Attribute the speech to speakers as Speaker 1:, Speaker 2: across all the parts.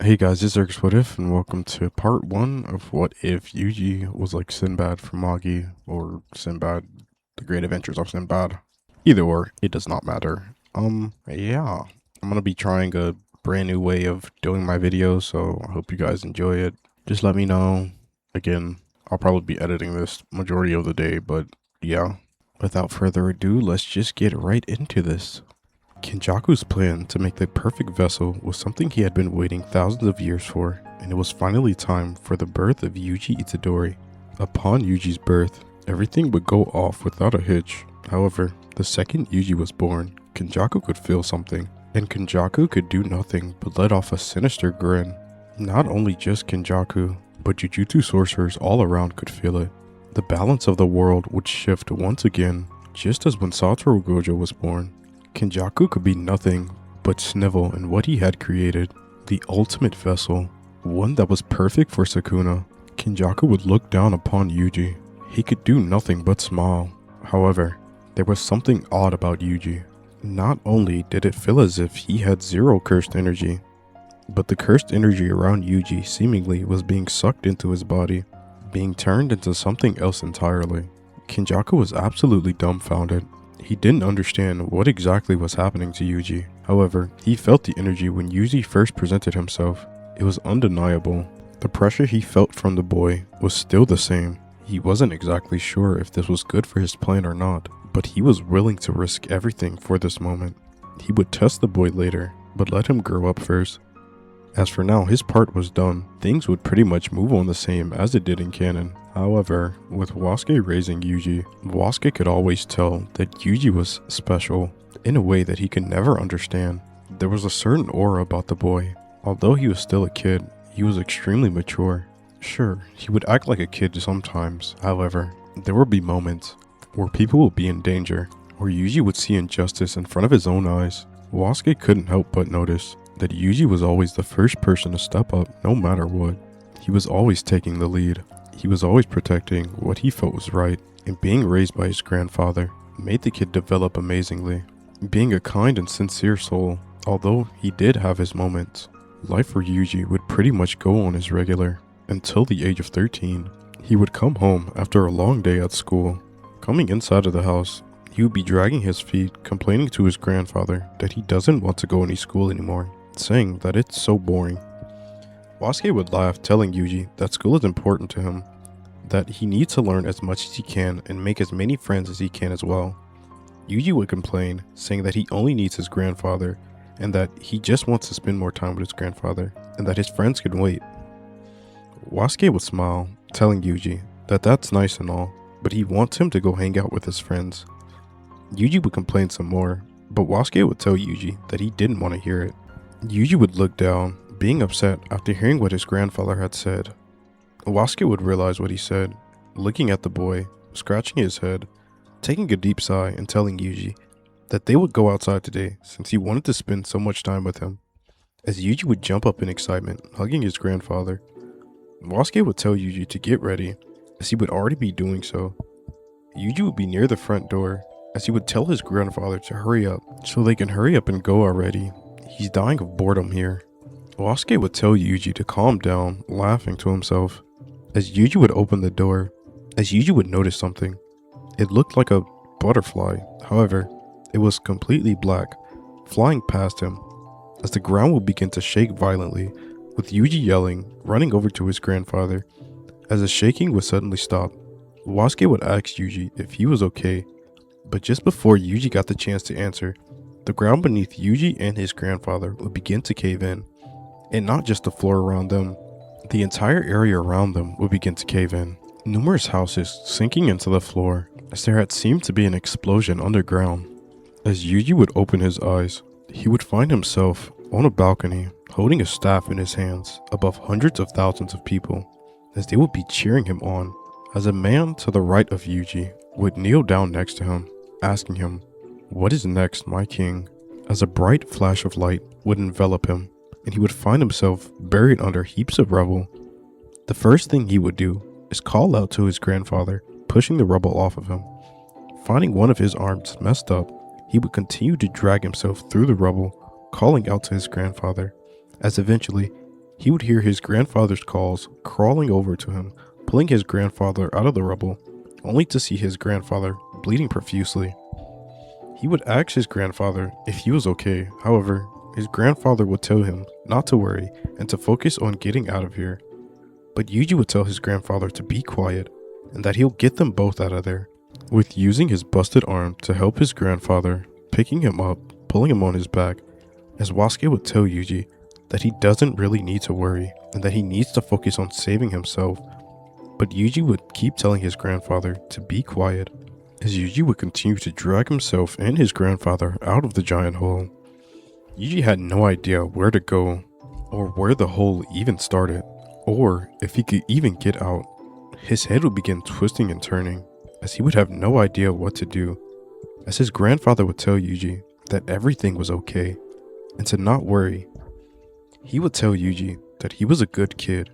Speaker 1: Hey guys, this is What If, and welcome to part 1 of What If Yuji was like Sinbad from Magi, or Sinbad, The Great Adventures of Sinbad. Either or, it does not matter. Yeah, I'm gonna be trying a brand new way of doing my videos, so I hope you guys enjoy it. Just let me know. Again, I'll probably be editing this majority of the day, but yeah. Without further ado, let's just get right into this. Kenjaku's plan to make the perfect vessel was something he had been waiting thousands of years for, and it was finally time for the birth of Yuji Itadori. Upon Yuji's birth, everything would go off without a hitch. However, the second Yuji was born, Kenjaku could feel something, and Kenjaku could do nothing but let off a sinister grin. Not only just Kenjaku, but Jujutsu sorcerers all around could feel it. The balance of the world would shift once again, just as when Satoru Gojo was born. Kenjaku could be nothing but snivel in what he had created, the ultimate vessel, one that was perfect for Sukuna. Kenjaku would look down upon Yuji. He could do nothing but smile. However, there was something odd about Yuji. Not only did it feel as if he had zero cursed energy, but the cursed energy around Yuji seemingly was being sucked into his body, being turned into something else entirely. Kenjaku was absolutely dumbfounded. He didn't understand what exactly was happening to Yuji. However, he felt the energy when Yuji first presented himself. It was undeniable. The pressure he felt from the boy was still the same. He wasn't exactly sure if this was good for his plan or not, but he was willing to risk everything for this moment. He would test the boy later, but let him grow up first. As for now, his part was done. Things would pretty much move on the same as it did in canon. However, with Wasuke raising Yuji, Wasuke could always tell that Yuji was special in a way that he could never understand. There was a certain aura about the boy. Although he was still a kid, he was extremely mature. Sure, he would act like a kid sometimes. However, there would be moments where people would be in danger, or Yuji would see injustice in front of his own eyes. Wasuke couldn't help but notice that Yuji was always the first person to step up no matter what. He was always taking the lead. He was always protecting what he felt was right, and being raised by his grandfather made the kid develop amazingly. Being a kind and sincere soul, although he did have his moments, life for Yuji would pretty much go on as regular until the age of 13. He would come home after a long day at school. Coming inside of the house, he would be dragging his feet, complaining to his grandfather that he doesn't want to go any school anymore, saying that it's so boring. Wasuke would laugh, telling Yuji that school is important to him, that he needs to learn as much as he can and make as many friends as he can as well. Yuji would complain, saying that he only needs his grandfather and that he just wants to spend more time with his grandfather and that his friends can wait. Wasuke would smile, telling Yuji that that's nice and all, but he wants him to go hang out with his friends. Yuji would complain some more, but Wasuke would tell Yuji that he didn't want to hear it. Yuji would look down, being upset after hearing what his grandfather had said. Wasuke would realize what he said, looking at the boy, scratching his head, taking a deep sigh and telling Yuji that they would go outside today since he wanted to spend so much time with him. As Yuji would jump up in excitement, hugging his grandfather, Wasuke would tell Yuji to get ready, as he would already be doing so. Yuji would be near the front door, as he would tell his grandfather to hurry up so they can hurry up and go already. He's dying of boredom here. Wasuke would tell Yuji to calm down, laughing to himself. As Yuji would open the door, Yuji would notice something. It looked like a butterfly, however, it was completely black, flying past him. As the ground would begin to shake violently, with Yuji yelling, running over to his grandfather. As the shaking would suddenly stop, Wasuke would ask Yuji if he was okay, but just before Yuji got the chance to answer, the ground beneath Yuji and his grandfather would begin to cave in. And not just the floor around them, the entire area around them would begin to cave in. Numerous houses sinking into the floor, as there had seemed to be an explosion underground. As Yuji would open his eyes, he would find himself on a balcony, holding a staff in his hands above hundreds of thousands of people, as they would be cheering him on. As a man to the right of Yuji would kneel down next to him, asking him, "What is next, my king?" As a bright flash of light would envelop him, and he would find himself buried under heaps of rubble. The first thing he would do is call out to his grandfather, pushing the rubble off of him. Finding one of his arms messed up, he would continue to drag himself through the rubble, calling out to his grandfather, as eventually He would hear his grandfather's calls, crawling over to him, pulling his grandfather out of the rubble, only to see his grandfather bleeding profusely. He would ask his grandfather if he was okay. However, his grandfather would tell him not to worry and to focus on getting out of here. But Yuji would tell his grandfather to be quiet and that he'll get them both out of there. With using his busted arm to help his grandfather, picking him up, pulling him on his back, as Wasuke would tell Yuji that he doesn't really need to worry and that he needs to focus on saving himself. But Yuji would keep telling his grandfather to be quiet, as Yuji would continue to drag himself and his grandfather out of the giant hole. Yuji had no idea where to go, or where the hole even started, or if he could even get out. His head would begin twisting and turning, as he would have no idea what to do, as his grandfather would tell Yuji that everything was okay, and to not worry. He would tell Yuji that he was a good kid,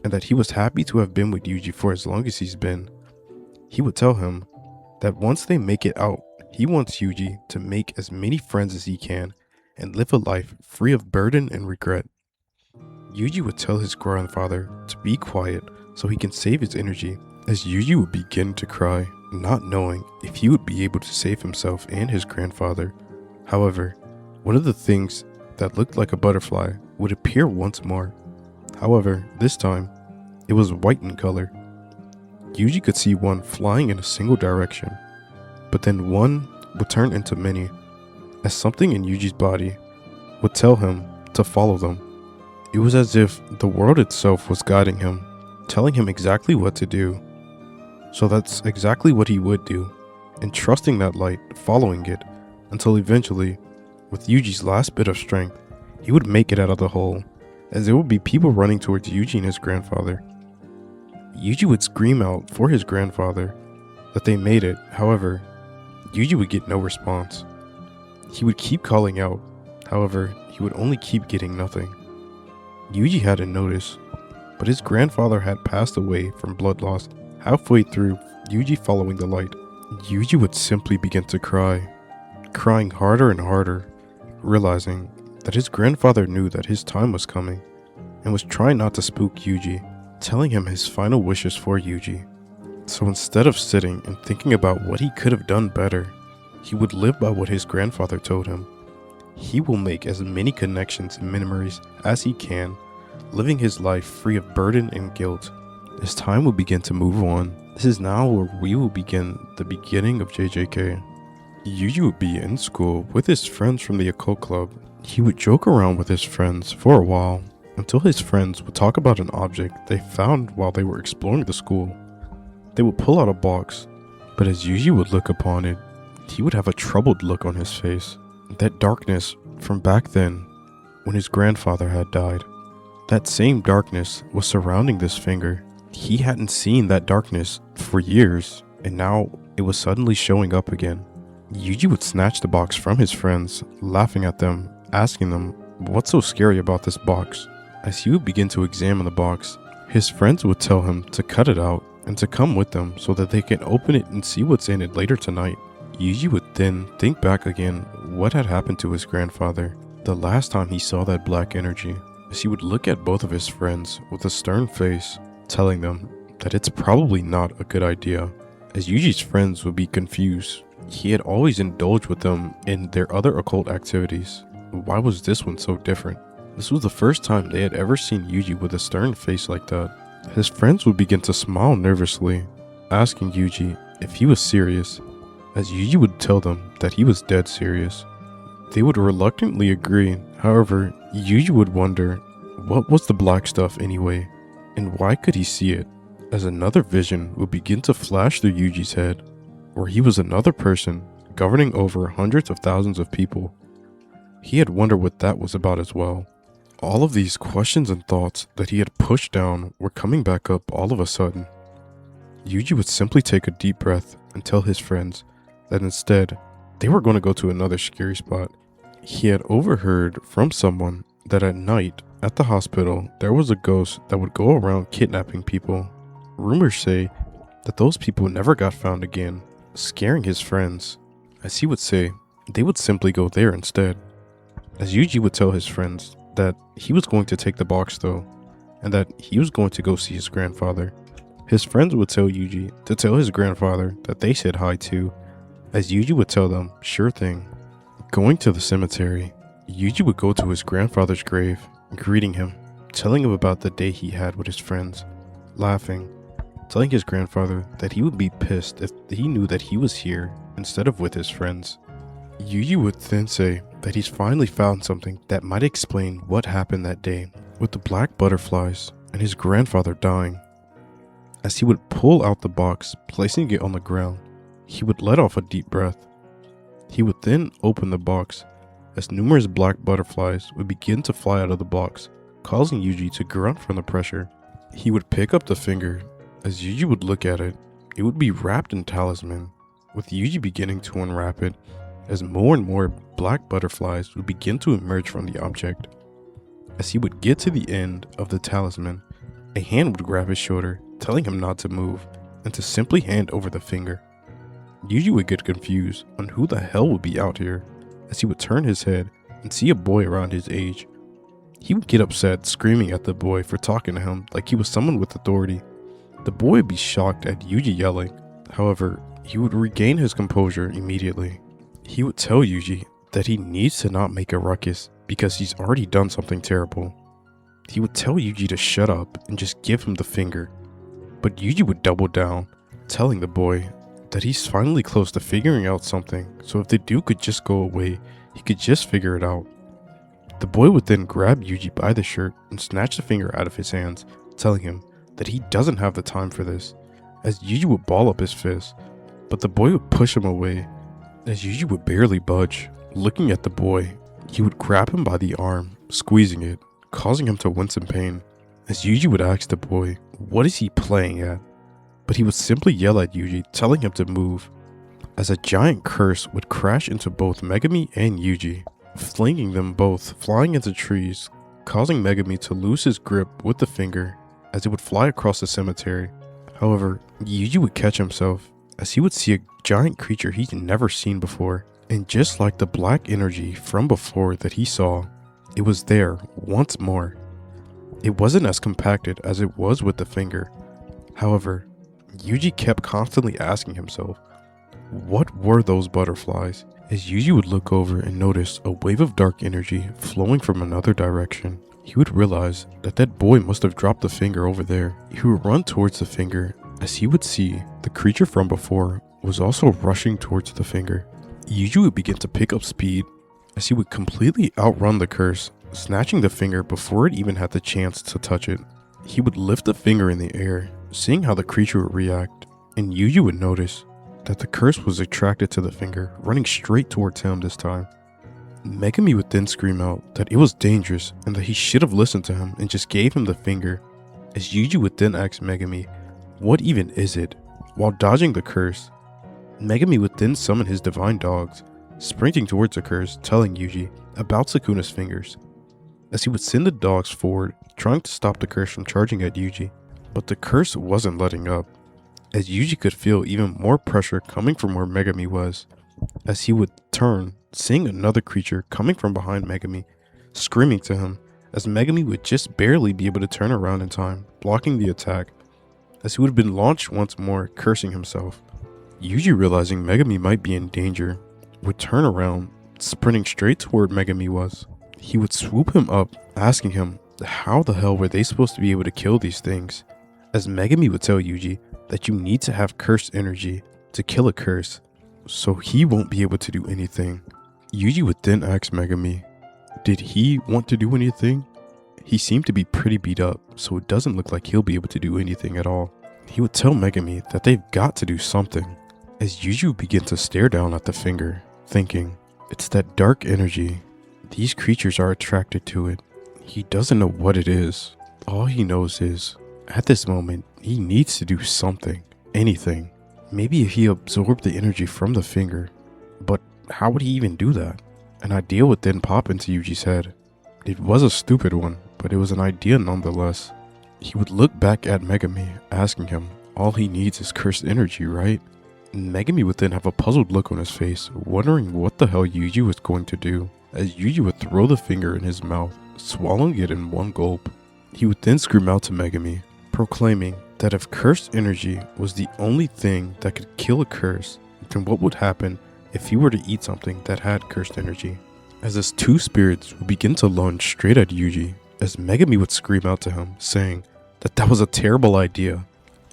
Speaker 1: and that he was happy to have been with Yuji for as long as he's been. He would tell him that once they make it out, he wants Yuji to make as many friends as he can and live a life free of burden and regret. Yuji would tell his grandfather to be quiet so he can save his energy, as Yuji would begin to cry, not knowing if he would be able to save himself and his grandfather. However, one of the things that looked like a butterfly would appear once more. However, this time, it was white in color. Yuji could see one flying in a single direction, but then one would turn into many, as something in Yuji's body would tell him to follow them. It was as if the world itself was guiding him, telling him exactly what to do. So that's exactly what he would do, and trusting that light, following it, until eventually, with Yuji's last bit of strength, he would make it out of the hole, as there would be people running towards Yuji and his grandfather. Yuji would scream out for his grandfather that they made it. However, Yuji would get no response. He would keep calling out. However, he would only keep getting nothing. Yuji hadn't noticed, but his grandfather had passed away from blood loss halfway through Yuji following the light. Yuji would simply begin to cry, crying harder and harder, realizing that his grandfather knew that his time was coming and was trying not to spook Yuji, telling him his final wishes for Yuji. So instead of sitting and thinking about what he could have done better, he would live by what his grandfather told him. He will make as many connections and memories as he can, living his life free of burden and guilt. As time will begin to move on, this is now where we will begin the beginning of JJK. Yuji would be in school with his friends from the occult club. He would joke around with his friends for a while, until his friends would talk about an object they found while they were exploring the school. They would pull out a box, but as Yuji would look upon it, he would have a troubled look on his face. That darkness from back then, when his grandfather had died. That same darkness was surrounding this finger. He hadn't seen that darkness for years, and now it was suddenly showing up again. Yuji would snatch the box from his friends, laughing at them, asking them, "What's so scary about this box?" As he would begin to examine the box, his friends would tell him to cut it out and to come with them so that they can open it and see what's in it later tonight. Yuji would then think back again what had happened to his grandfather the last time he saw that black energy, as he would look at both of his friends with a stern face, telling them that it's probably not a good idea. As Yuji's friends would be confused, he had always indulged with them in their other occult activities. Why was this one so different? This was the first time they had ever seen Yuji with a stern face like that. His friends would begin to smile nervously, asking Yuji if he was serious, as Yuji would tell them that he was dead serious. They would reluctantly agree. However, Yuji would wonder, what was the black stuff anyway, and why could he see it? As another vision would begin to flash through Yuji's head, where he was another person governing over hundreds of thousands of people. He had wondered what that was about as well. All of these questions and thoughts that he had pushed down were coming back up all of a sudden. Yuji would simply take a deep breath and tell his friends that instead, they were going to go to another scary spot. He had overheard from someone that at night, at the hospital, there was a ghost that would go around kidnapping people. Rumors say that those people never got found again, scaring his friends. As he would say, they would simply go there instead. As Yuji would tell his friends that he was going to take the box though, and that he was going to go see his grandfather. His friends would tell Yuji to tell his grandfather that they said hi too, as Yuji would tell them, sure thing. Going to the cemetery, Yuji would go to his grandfather's grave, greeting him, telling him about the day he had with his friends, laughing, telling his grandfather that he would be pissed if he knew that he was here instead of with his friends. Yuji would then say that he's finally found something that might explain what happened that day with the black butterflies and his grandfather dying. As he would pull out the box, placing it on the ground, he would let off a deep breath. He would then open the box, as numerous black butterflies would begin to fly out of the box, causing Yuji to grunt from the pressure. He would pick up the finger. As Yuji would look at it, it would be wrapped in talisman, with Yuji beginning to unwrap it, as more and more black butterflies would begin to emerge from the object. As he would get to the end of the talisman, a hand would grab his shoulder, telling him not to move, and to simply hand over the finger. Yuji would get confused on who the hell would be out here, as he would turn his head and see a boy around his age. He would get upset, screaming at the boy for talking to him like he was someone with authority. The boy would be shocked at Yuji yelling. However, he would regain his composure immediately. He would tell Yuji that he needs to not make a ruckus because he's already done something terrible. He would tell Yuji to shut up and just give him the finger. But Yuji would double down, telling the boy that he's finally close to figuring out something, so if the dude could just go away, he could just figure it out. The boy would then grab Yuji by the shirt and snatch the finger out of his hands, telling him that he doesn't have the time for this, as Yuji would ball up his fist, but the boy would push him away, as Yuji would barely budge. Looking at the boy, he would grab him by the arm, squeezing it, causing him to wince in pain, as Yuji would ask the boy, what is he playing at? But he would simply yell at Yuji, telling him to move, as a giant curse would crash into both Megami and Yuji, flinging them both flying into trees, causing Megami to lose his grip with the finger as it would fly across the cemetery. However, Yuji would catch himself as he would see a giant creature he'd never seen before, and just like the black energy from before that he saw, it was there once more. It wasn't as compacted as it was with the finger. However, Yuji kept constantly asking himself, what were those butterflies? As Yuji would look over and notice a wave of dark energy flowing from another direction, he would realize that that boy must have dropped the finger over there. He would run towards the finger as he would see the creature from before was also rushing towards the finger. Yuji would begin to pick up speed as he would completely outrun the curse, snatching the finger before it even had the chance to touch it. He would lift the finger in the air, seeing how the creature would react, and Yuji would notice that the curse was attracted to the finger, running straight towards him this time. Megami would then scream out that it was dangerous and that he should have listened to him and just gave him the finger, as Yuji would then ask Megami, what even is it? While dodging the curse, Megami would then summon his divine dogs, sprinting towards the curse, telling Yuji about Sukuna's fingers, as he would send the dogs forward, trying to stop the curse from charging at Yuji. But the curse wasn't letting up, as Yuji could feel even more pressure coming from where Megami was, as he would turn, seeing another creature coming from behind Megami, screaming to him, as Megami would just barely be able to turn around in time, blocking the attack, as he would have been launched once more, cursing himself. Yuji, realizing Megami might be in danger, would turn around, sprinting straight to where Megami was. He would swoop him up, asking him how the hell were they supposed to be able to kill these things, as Megami would tell Yuji that you need to have cursed energy to kill a curse, so he won't be able to do anything. Yuji would then ask Megami, did he want to do anything? He seemed to be pretty beat up, so it doesn't look like he'll be able to do anything at all. He would tell Megami that they've got to do something, as Yuji would begin to stare down at the finger, thinking, it's that dark energy. These creatures are attracted to it. He doesn't know what it is. All he knows is, at this moment, he needs to do something, anything. Maybe if he absorbed the energy from the finger, but how would he even do that? An idea would then pop into Yuji's head. It was a stupid one, but it was an idea nonetheless. He would look back at Megami, asking him, all he needs is cursed energy, right? Megami would then have a puzzled look on his face, wondering what the hell Yuji was going to do, as Yuji would throw the finger in his mouth, swallowing it in one gulp. He would then scream out to Megami, proclaiming that if cursed energy was the only thing that could kill a curse, then what would happen if he were to eat something that had cursed energy? As his two spirits would begin to lunge straight at Yuji, as Megami would scream out to him, saying that was a terrible idea.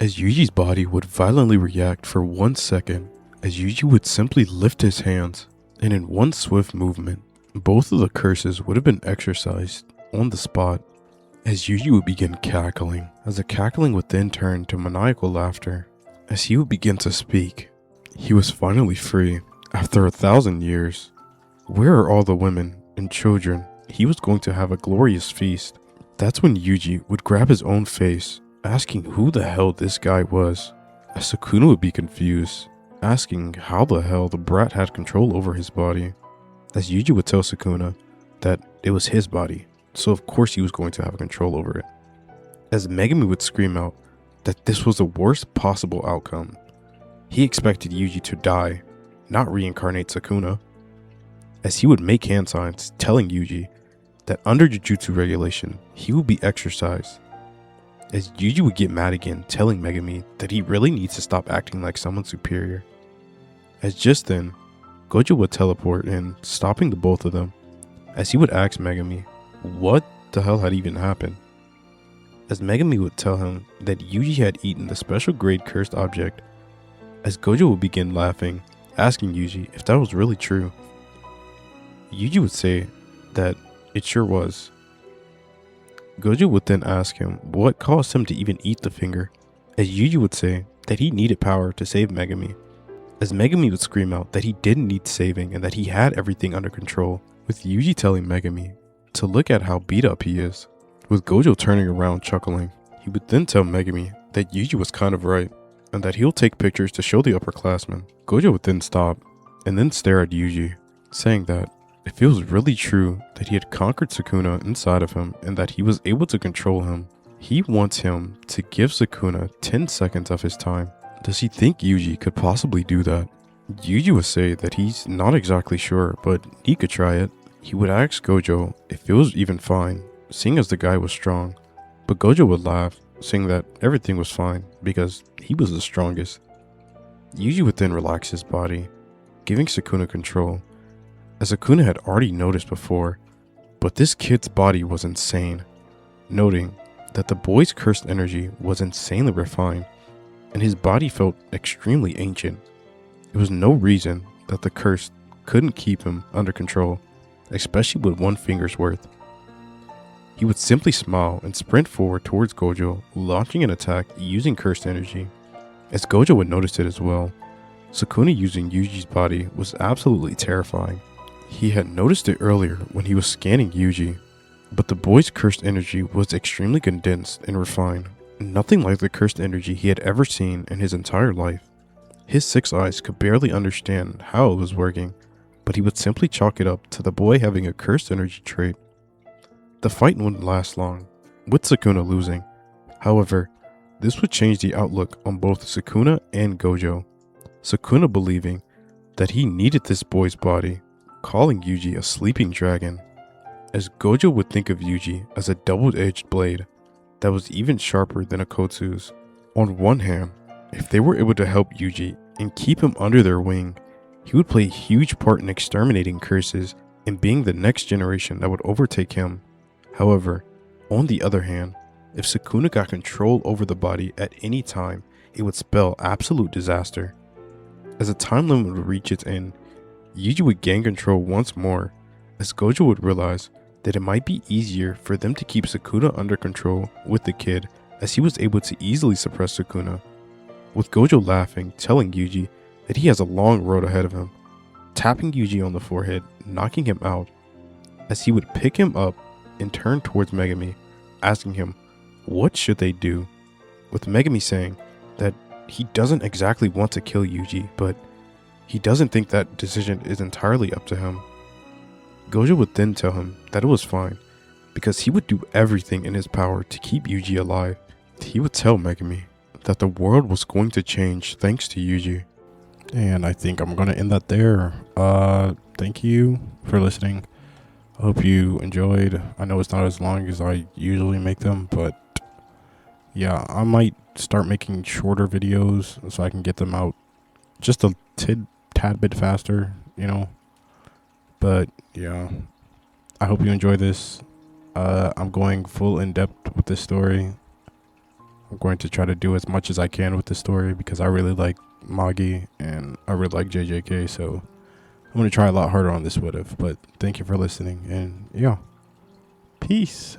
Speaker 1: As Yuji's body would violently react for 1 second, as Yuji would simply lift his hands, and in one swift movement, both of the curses would have been exorcised on the spot, as Yuji would begin cackling, as the cackling would then turn to maniacal laughter. As he would begin to speak, he was finally free, after 1,000 years. Where are all the women and children? He was going to have a glorious feast. That's when Yuji would grab his own face, asking who the hell this guy was, as Sukuna would be confused, asking how the hell the brat had control over his body, as Yuji would tell Sukuna that it was his body, so of course he was going to have control over it, as Megami would scream out that this was the worst possible outcome. He expected Yuji to die, not reincarnate Sukuna, as he would make hand signs telling Yuji that under Jujutsu regulation, he would be exorcised, as Yuji would get mad again, telling Megami that he really needs to stop acting like someone superior. As just then, Gojo would teleport in, stopping the both of them, as he would ask Megami what the hell had even happened, as Megami would tell him that Yuji had eaten the special grade cursed object, as Gojo would begin laughing, asking Yuji if that was really true. Yuji would say that it sure was. Gojo would then ask him what caused him to even eat the finger, as Yuji would say that he needed power to save Megami, as Megami would scream out that he didn't need saving and that he had everything under control, with Yuji telling Megami to look at how beat up he is, with Gojo turning around chuckling. He would then tell Megami that Yuji was kind of right, and that he'll take pictures to show the upperclassmen. Gojo would then stop, and then stare at Yuji, saying that if it was really true that he had conquered Sukuna inside of him and that he was able to control him, he wants him to give Sukuna 10 seconds of his time. Does he think Yuji could possibly do that? Yuji would say that he's not exactly sure, but he could try it. He would ask Gojo if it was even fine, seeing as the guy was strong, but Gojo would laugh, saying that everything was fine because he was the strongest. Yuji would then relax his body, giving Sukuna control, as Sukuna had already noticed before, but this kid's body was insane, noting that the boy's cursed energy was insanely refined, and his body felt extremely ancient. There was no reason that the curse couldn't keep him under control, especially with 1 finger's worth. He would simply smile and sprint forward towards Gojo, launching an attack using cursed energy, as Gojo would notice it as well. Sukuna using Yuji's body was absolutely terrifying. He had noticed it earlier when he was scanning Yuji, but the boy's cursed energy was extremely condensed and refined, nothing like the cursed energy he had ever seen in his entire life. His 6 eyes could barely understand how it was working, but he would simply chalk it up to the boy having a cursed energy trait. The fight wouldn't last long, with Sukuna losing. However, this would change the outlook on both Sukuna and Gojo, Sukuna believing that he needed this boy's body, calling Yuji a sleeping dragon, as Gojo would think of Yuji as a double-edged blade that was even sharper than a Kotsu's. On one hand, if they were able to help Yuji and keep him under their wing, he would play a huge part in exterminating curses and being the next generation that would overtake him. However, on the other hand, if Sukuna got control over the body at any time, it would spell absolute disaster. As the time limit would reach its end, Yuji would gain control once more, as Gojo would realize that it might be easier for them to keep Sukuna under control with the kid, as he was able to easily suppress Sukuna, with Gojo laughing, telling Yuji that he has a long road ahead of him, tapping Yuji on the forehead, knocking him out, as he would pick him up and turn towards Megami, asking him what should they do, with Megami saying that he doesn't exactly want to kill Yuji, but he doesn't think that decision is entirely up to him. Gojo would then tell him that it was fine, because he would do everything in his power to keep Yuji alive. He would tell Megami that the world was going to change thanks to Yuji. And I think I'm going to end that there. Thank you for listening. I hope you enjoyed. I know it's not as long as I usually make them, but yeah, I might start making shorter videos so I can get them out just a tad bit faster, you know. But yeah, I hope you enjoy this. I'm going full in depth with this story. I'm going to try to do as much as I can with this story because I really like Magi and I really like JJK. So I'm going to try a lot harder on this what if. But thank you for listening. And yeah, peace.